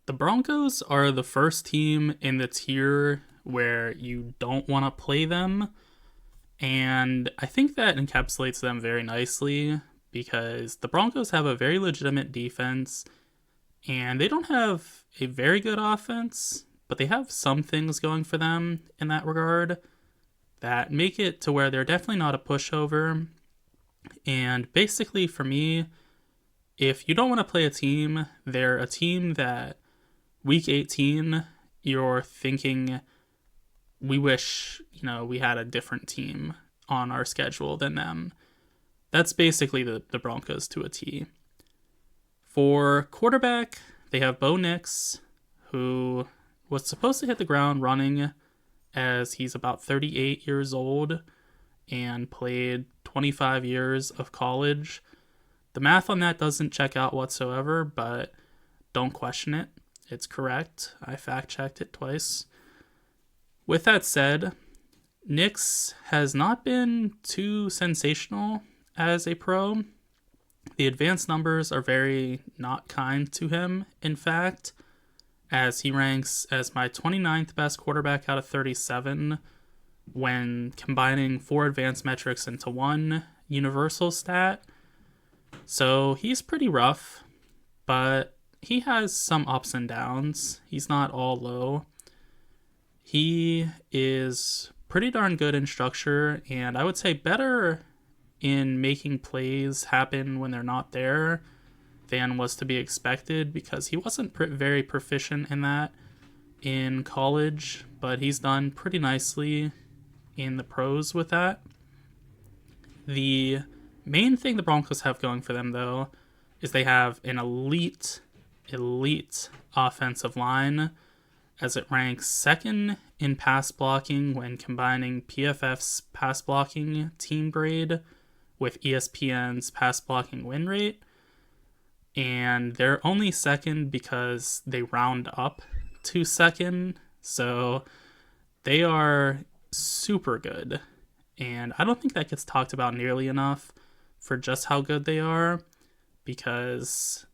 The Broncos are the first team in the tier where you don't want to play them. And I think that encapsulates them very nicely because the Broncos have a very legitimate defense and they don't have a very good offense, but they have some things going for them in that regard that make it to where they're definitely not a pushover. And basically, for me, if you don't want to play a team, they're a team that week 18, you're thinking, we wish, we had a different team on our schedule than them. That's basically the Broncos to a T. For quarterback, they have Bo Nix, who was supposed to hit the ground running as he's about 38 years old and played 25 years of college. The math on that doesn't check out whatsoever, but don't question it. It's correct. I fact-checked it twice. With that said, Nix has not been too sensational as a pro. The advanced numbers are very not kind to him, in fact, as he ranks as my 29th best quarterback out of 37 when combining 4 advanced metrics into one universal stat. So he's pretty rough, but he has some ups and downs. He's not all low. He is pretty darn good in structure, and I would say better in making plays happen when they're not there than was to be expected, because he wasn't very proficient in that in college, but he's done pretty nicely in the pros with that. The main thing the Broncos have going for them, though, is they have an elite offensive line, as it ranks second in pass blocking when combining PFF's pass blocking team grade with ESPN's pass blocking win rate. And they're only second because they round up to second. So they are super good. And I don't think that gets talked about nearly enough for just how good they are, because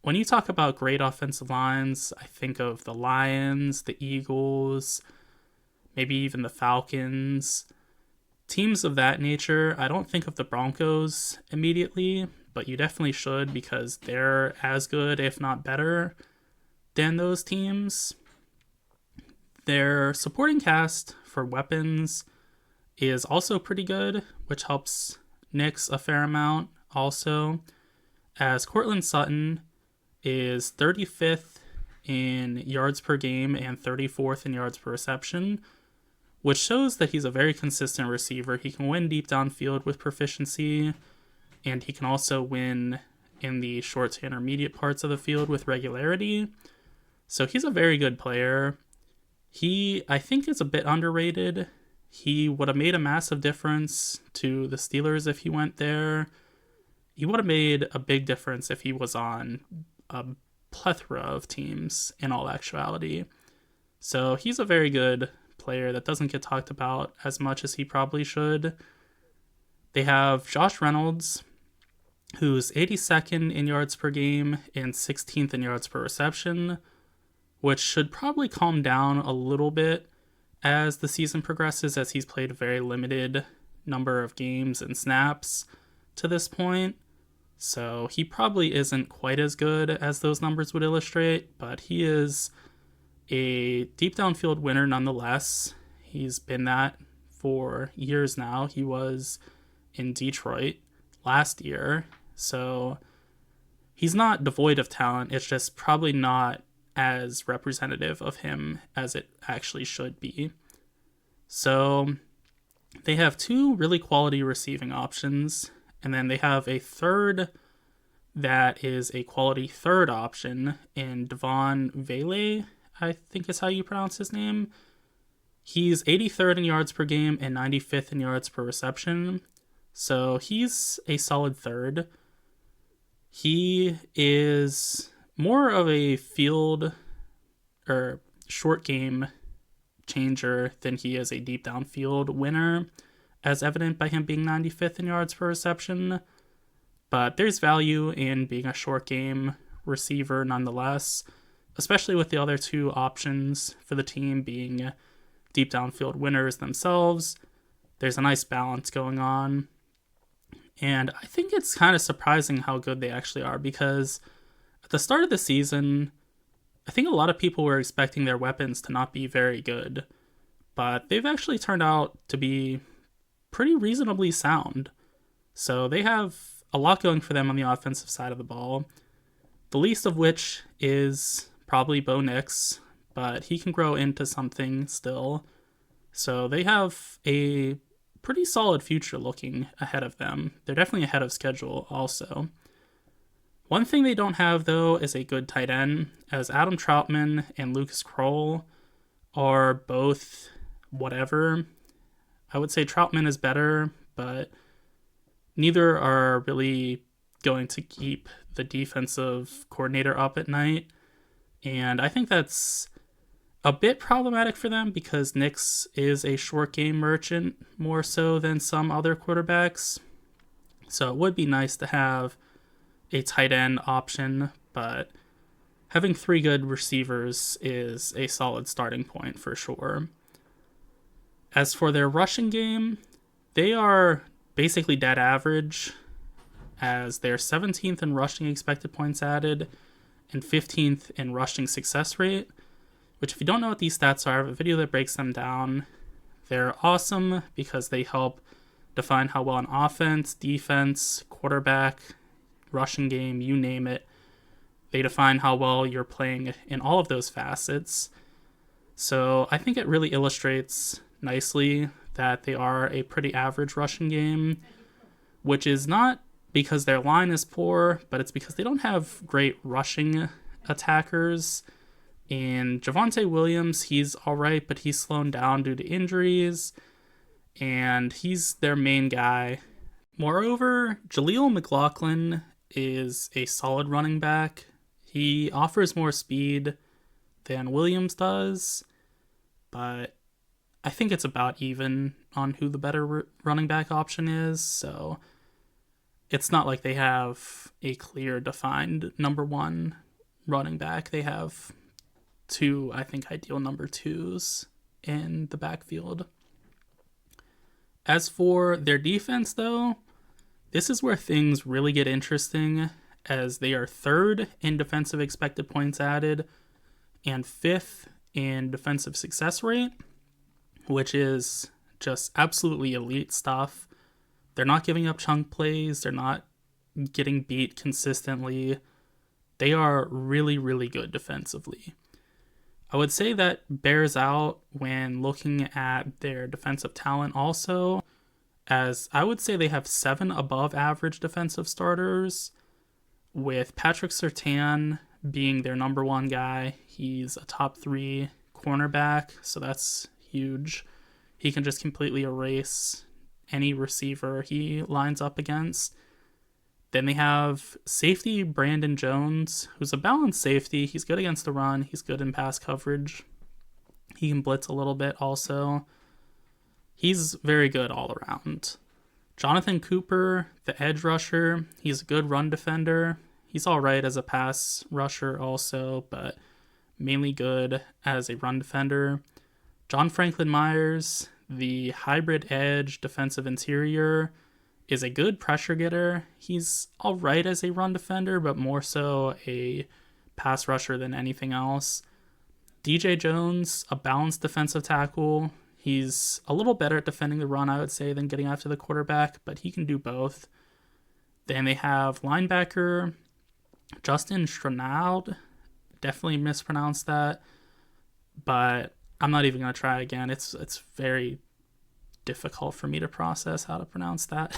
when you talk about great offensive lines, I think of the Lions, the Eagles, maybe even the Falcons. Teams of that nature, I don't think of the Broncos immediately, but you definitely should, because they're as good, if not better, than those teams. Their supporting cast for weapons is also pretty good, which helps Nix a fair amount also, as Courtland Sutton is 35th in yards per game and 34th in yards per reception, which shows that he's a very consistent receiver. He can win deep downfield with proficiency, and he can also win in the short to intermediate parts of the field with regularity. So he's a very good player. He, I think, is a bit underrated. He would have made a massive difference to the Steelers if he went there. He would have made a big difference if he was on a plethora of teams in all actuality. So he's a very good player that doesn't get talked about as much as he probably should. They have Josh Reynolds, who's 82nd in yards per game and 16th in yards per reception, which should probably calm down a little bit as the season progresses, as he's played a very limited number of games and snaps to this point. So he probably isn't quite as good as those numbers would illustrate, but he is a deep downfield winner nonetheless. He's been that for years now. He was in Detroit last year, so he's not devoid of talent. It's just probably not as representative of him as it actually should be. So they have 2 really quality receiving options, and then they have a third that is a quality third option in Devon Vele, I think is how you pronounce his name. He's 83rd in yards per game and 95th in yards per reception. So he's a solid third. He is more of a field or short game changer than he is a deep downfield winner, as evident by him being 95th in yards per reception. But there's value in being a short game receiver nonetheless, especially with the other two options for the team being deep downfield winners themselves. There's a nice balance going on. And I think it's kind of surprising how good they actually are, because at the start of the season, I think a lot of people were expecting their weapons to not be very good, but they've actually turned out to be pretty reasonably sound. So they have a lot going for them on the offensive side of the ball, the least of which is probably Bo Nix, but he can grow into something still. So they have a pretty solid future looking ahead of them. They're definitely ahead of schedule also. One thing they don't have, though, is a good tight end, as Adam Troutman and Lucas Kroll are both whatever. I would say Troutman is better, but neither are really going to keep the defensive coordinator up at night. And I think that's a bit problematic for them, because Nix is a short game merchant more so than some other quarterbacks. So it would be nice to have a tight end option, but having three good receivers is a solid starting point for sure. As for their rushing game, they are basically dead average, as they're 17th in rushing expected points added and 15th in rushing success rate, which, if you don't know what these stats are, I have a video that breaks them down. They're awesome because they help define how well an offense, defense, quarterback, rushing game, you name it, they define how well you're playing in all of those facets. So I think it really illustrates nicely that they are a pretty average rushing game, which is not because their line is poor, but it's because they don't have great rushing attackers. And Javonte Williams, he's all right, but he's slowed down due to injuries, and he's their main guy. Moreover, Jaleel McLaughlin is a solid running back. He offers more speed than Williams does, but I think it's about even on who the better running back option is, so it's not like they have a clear defined number one running back. They have two, I think, ideal number twos in the backfield. As for their defense, though, this is where things really get interesting, as they are third in defensive expected points added and fifth in defensive success rate, which is just absolutely elite stuff. They're not giving up chunk plays. They're not getting beat consistently. They are really, really good defensively. I would say that bears out when looking at their defensive talent also, as I would say they have 7 above average defensive starters, with Patrick Surtain being their number one guy. He's a top 3 cornerback, so that's huge. He can just completely erase any receiver he lines up against. Then they have safety Brandon Jones, who's a balanced safety. He's good against the run. He's good in pass coverage. He can blitz a little bit also. He's very good all around. Jonathan Cooper, the edge rusher, he's a good run defender. He's all right as a pass rusher also, but mainly good as a run defender. John Franklin Myers, the hybrid edge defensive interior, is a good pressure getter. He's all right as a run defender, but more so a pass rusher than anything else. DJ Jones, a balanced defensive tackle. He's a little better at defending the run, I would say, than getting after the quarterback, but he can do both. Then they have linebacker Justin Stranaud. Definitely mispronounced that, but I'm not even going to try again. It's very difficult for me to process how to pronounce that.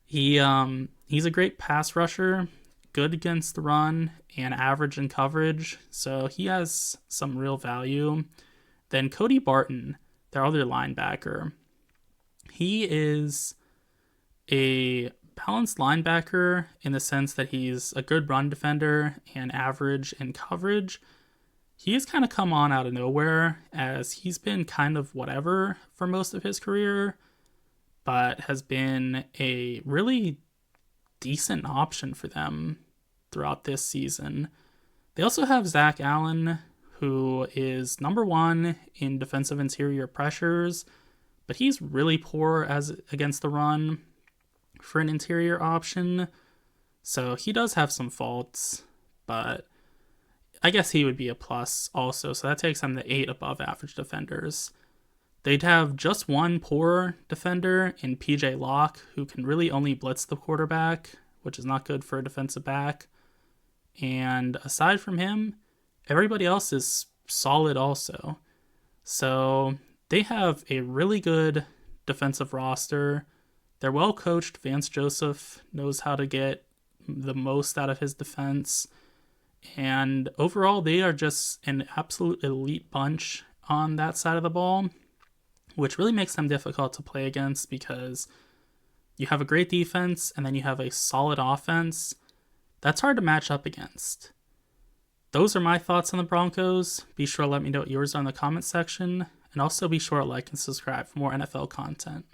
He's a great pass rusher, good against the run, and average in coverage, so he has some real value. Then Cody Barton, their other linebacker. He is a balanced linebacker in the sense that he's a good run defender and average in coverage. He has kind of come on out of nowhere, as he's been kind of whatever for most of his career, but has been a really decent option for them throughout this season. They also have Zach Allen, who is number 1 in defensive interior pressures, but he's really poor as against the run for an interior option. So he does have some faults, but I guess he would be a plus also. So that takes them to 8 above average defenders. They'd have just one poor defender in PJ Locke, who can really only blitz the quarterback, which is not good for a defensive back. And aside from him, everybody else is solid also. So they have a really good defensive roster. They're well coached. Vance Joseph knows how to get the most out of his defense. And overall, they are just an absolute elite bunch on that side of the ball, which really makes them difficult to play against because you have a great defense and then you have a solid offense. That's hard to match up against. Those are my thoughts on the Broncos. Be sure to let me know what yours are in the comment section, and also be sure to like and subscribe for more NFL content.